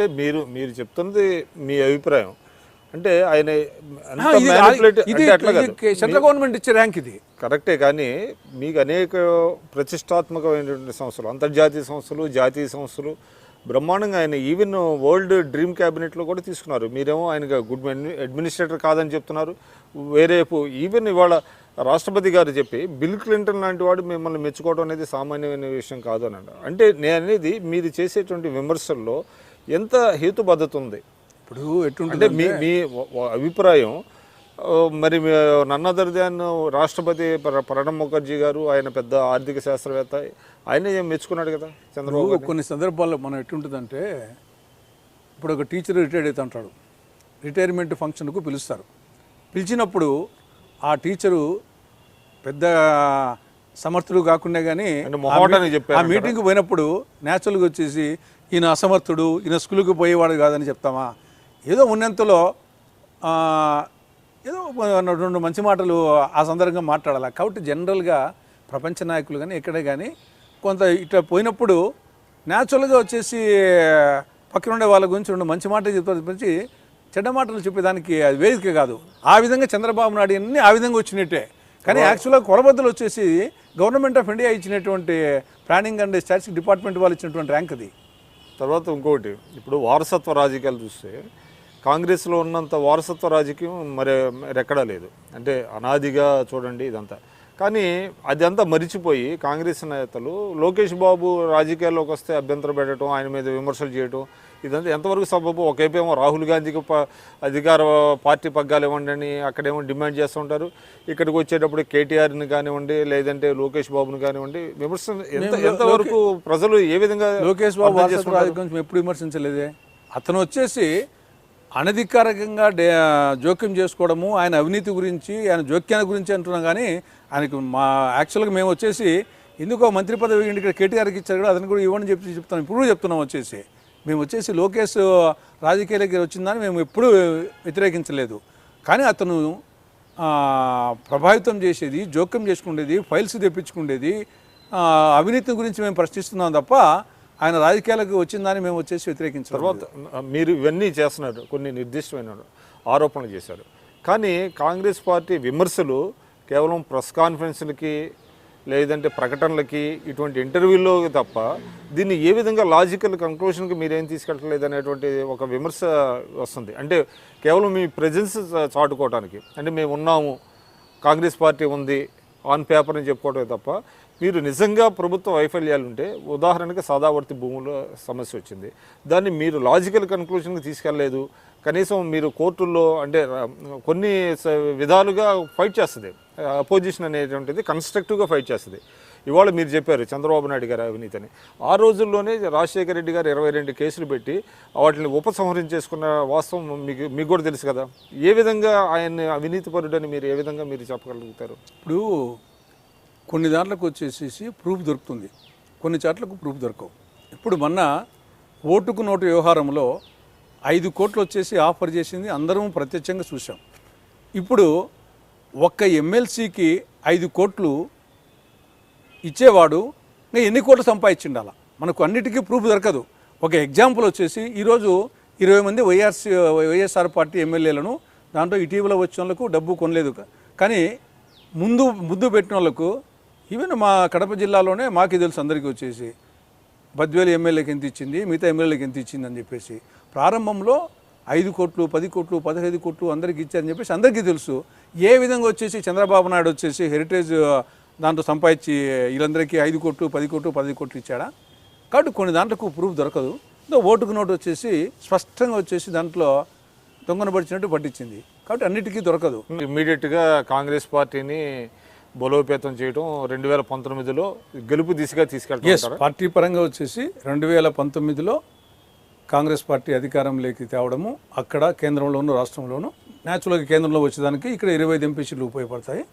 అంటే మీరు మీరు చెప్తున్నది మీ అభిప్రాయం. అంటే ఆయన సెంట్రల్ గవర్నమెంట్ ఇచ్చే ర్యాంక్ ఇది కరెక్టే, కానీ మీకు అనేక ప్రతిష్టాత్మకమైనటువంటి సంస్థలు, అంతర్జాతీయ సంస్థలు, జాతీయ సంస్థలు బ్రహ్మాండంగా ఆయన ఈవెన్ వరల్డ్ డ్రీమ్ క్యాబినెట్లో కూడా తీసుకున్నారు. మీరేమో ఆయన గుడ్ అడ్మినిస్ట్రేటర్ కాదని చెప్తున్నారు. వేరేపు ఈవెన్ ఇవాళ రాష్ట్రపతి గారు చెప్పి బిల్ క్లింటన్ లాంటి వాడు మిమ్మల్ని మెచ్చుకోవడం అనేది సామాన్యమైన విషయం కాదు అని అన్నారు. అంటే నేను అనేది మీరు చేసేటువంటి విమర్శల్లో ఎంత హేతుబద్ధత ఉంది? ఇప్పుడు ఎట్టుంటే అంటే మీ మీ అభిప్రాయం మరి నన్ అదర్ దాన్ రాష్ట్రపతి ప్రణబ్ ముఖర్జీ గారు, ఆయన పెద్ద ఆర్థిక శాస్త్రవేత్త, ఆయన ఏం మెచ్చుకున్నాడు కదా చంద్రబాబు. కొన్ని సందర్భాల్లో మనం ఎట్టుంటుందంటే, ఇప్పుడు ఒక టీచర్ రిటైర్డ్ అవుతా ఉంటాడు, రిటైర్మెంట్ ఫంక్షన్కు పిలుస్తారు. పిలిచినప్పుడు ఆ టీచరు పెద్ద సమర్థుడు కాకుండా కానీ ఆ మీటింగ్కి పోయినప్పుడు న్యాచురల్గా వచ్చేసి ఈయన అసమర్థుడు, ఈయన స్కూల్కి పోయేవాడు కాదని చెప్తామా? ఏదో ఉన్నంతలో ఏదో రెండు మంచి మాటలు ఆ సందర్భంగా మాట్లాడాలి. కాబట్టి జనరల్గా ప్రపంచ నాయకులు కానీ ఎక్కడే కానీ కొంత ఇట్లా పోయినప్పుడు న్యాచురల్గా వచ్చేసి పక్కన ఉండే వాళ్ళ గురించి రెండు మంచి మాటలు చెప్పి చెడ్డ మాటలు చెప్పేదానికి అది వేదిక కాదు. ఆ విధంగా చంద్రబాబు నాయుడు అన్నీ ఆ విధంగా వచ్చినట్టే. కానీ యాక్చువల్గా కొలబద్దలు వచ్చేసి గవర్నమెంట్ ఆఫ్ ఇండియా ఇచ్చినటువంటి ప్లానింగ్ అండ్ స్టాటిస్టిక్స్ డిపార్ట్మెంట్ వాళ్ళు ఇచ్చినటువంటి ర్యాంక్ అది. తర్వాత ఇంకొకటి, ఇప్పుడు వారసత్వ రాజకీయాలు చూస్తే కాంగ్రెస్లో ఉన్నంత వారసత్వ రాజకీయం మరి ఎక్కడా లేదు. అంటే అనాదిగా చూడండి ఇదంతా. కానీ అదంతా మరిచిపోయి కాంగ్రెస్ నేతలు లోకేష్ బాబు రాజకీయాల్లోకి వస్తే అభ్యంతరం పెట్టడం, ఆయన మీద విమర్శలు చేయడం, ఇదంతా ఎంతవరకు సబబు? ఒకవైపేమో రాహుల్ గాంధీకి అధికార పార్టీ పగ్గాలు ఇవ్వండి అని అక్కడేమో డిమాండ్ చేస్తూ ఉంటారు. ఇక్కడికి వచ్చేటప్పుడు కేటీఆర్ని కానివ్వండి, లేదంటే లోకేష్ బాబుని కానివ్వండి, విమర్శ ఎంతవరకు ప్రజలు ఏ విధంగా? లోకేష్ బాబు రాజకీయం ఎప్పుడు విమర్శించలేదే. అతను వచ్చేసి అనధికారికంగా జోక్యం చేసుకోవడము, ఆయన అవినీతి గురించి, ఆయన జోక్యాన్ని గురించి అంటున్నాం. కానీ ఆయనకు మా యాక్చువల్గా మేము వచ్చేసి ఎందుకో మంత్రి పదవి ఇక్కడ కేటీఆర్కి ఇచ్చారు కూడా, అతను కూడా ఇవ్వని చెప్తాం. ఇప్పుడు చెప్తున్నాం వచ్చేసి మేము వచ్చేసి లోకేష్ రాజకీయాలకి వచ్చిందని మేము ఎప్పుడూ వ్యతిరేకించలేదు. కానీ అతను ప్రభావితం చేసేది, జోక్యం చేసుకునేది, ఫైల్స్ తెప్పించుకునేది, అవినీతి గురించి మేము ప్రశ్నిస్తున్నాం తప్ప ఆయన రాజకీయాలకు వచ్చిందని మేము వచ్చేసి వ్యతిరేకించారు. తర్వాత మీరు ఇవన్నీ చేస్తున్నారు, కొన్ని నిర్దిష్టమైన ఆరోపణలు చేశారు. కానీ కాంగ్రెస్ పార్టీ విమర్శలు కేవలం ప్రెస్ కాన్ఫరెన్స్లకి లేదంటే ప్రకటనలకి, ఇటువంటి ఇంటర్వ్యూల్లో తప్ప దీన్ని ఏ విధంగా లాజికల్ కంక్లూషన్కి మీరేం తీసుకెళ్ళలేదు అనేటువంటి ఒక విమర్శ వస్తుంది. అంటే కేవలం మీ ప్రెజెన్స్ చాటుకోవడానికి, అంటే మేము ఉన్నాము, కాంగ్రెస్ పార్టీ ఉంది ఆన్ పేపర్ అని చెప్పుకోవటమే తప్ప మీరు నిజంగా ప్రభుత్వ వైఫల్యాలు ఉంటే, ఉదాహరణకి సాదావర్తి భూముల సమస్య వచ్చింది, దాన్ని మీరు లాజికల్ కన్క్లూషన్కి తీసుకెళ్ళలేదు. కనీసం మీరు కోర్టుల్లో అంటే కొన్ని విధాలుగా ఫైట్ చేస్తుంది అపోజిషన్ అనేటువంటిది, కన్స్ట్రక్టివ్గా ఫైట్ చేస్తుంది. ఇవాళ మీరు చెప్పారు చంద్రబాబు నాయుడు గారు అవినీతి అని. ఆ రోజుల్లోనే రాజశేఖర రెడ్డి గారు 22 కేసులు పెట్టి వాటిని ఉపసంహరించేసుకున్న వాస్తవం మీకు కూడా తెలుసు కదా. ఏ విధంగా ఆయన్ని అవినీతిపరుడని మీరు ఏ విధంగా మీరు చెప్పగలుగుతారు? ఇప్పుడు కొన్ని దాంట్లకు వచ్చేసి ప్రూఫ్ దొరుకుతుంది, కొన్ని చాట్లకు ప్రూఫ్ దొరకవు. ఇప్పుడు మొన్న ఓటుకు నోటు వ్యవహారంలో 5 కోట్లు వచ్చేసి ఆఫర్ చేసింది అందరం ప్రత్యక్షంగా చూసాం. ఇప్పుడు ఒక్క ఎమ్మెల్సీకి 5 కోట్లు ఇచ్చేవాడు ఇంకా ఎన్ని కోట్లు సంపాదించిండాల? మనకు అన్నిటికీ ప్రూఫ్ దొరకదు. ఒక ఎగ్జాంపుల్ వచ్చేసి ఈరోజు 20 మంది వైఎస్ఆర్ పార్టీ ఎమ్మెల్యేలను దాంట్లో ఇటీవల వచ్చిన వాళ్ళకు డబ్బు కొనలేదు. కానీ ముందు పెట్టిన వాళ్ళకు, ఈవెన్ మా కడప జిల్లాలోనే మాకు తెలుసు అందరికీ వచ్చేసి బద్వేలు ఎమ్మెల్యేకి ఎంత ఇచ్చింది, మిగతా ఎమ్మెల్యేలకు ఎంత ఇచ్చింది అని చెప్పేసి ప్రారంభంలో 5 కోట్లు 10 కోట్లు 15 కోట్లు అందరికీ ఇచ్చారని చెప్పేసి అందరికీ తెలుసు. ఏ విధంగా వచ్చేసి చంద్రబాబు నాయుడు వచ్చేసి హెరిటేజ్ దాంట్లో సంపాదించి వీళ్ళందరికీ 5 కోట్లు 10 కోట్లు 10 కోట్లు ఇచ్చాడా? కాబట్టి కొన్ని దాంట్లకు ప్రూఫ్ దొరకదు. ఓటుకు నోటు వచ్చేసి స్పష్టంగా వచ్చేసి దాంట్లో దొంగనబడిచినట్టు పట్టించింది. కాబట్టి అన్నిటికీ దొరకదు. ఇమ్మీడియట్గా కాంగ్రెస్ పార్టీని బలోపేతం చేయడం 2019లో గెలుపు దిశగా తీసుకెళ్తారు. పార్టీ పరంగా వచ్చేసి 2019లో కాంగ్రెస్ పార్టీ అధికారంలోకి తేవడము, అక్కడ కేంద్రంలోనూ రాష్ట్రంలోనూ న్యాచురల్గా కేంద్రంలో వచ్చేదానికి ఇక్కడ 25 ఎంపీ సీట్లు ఉపయోగపడతాయి.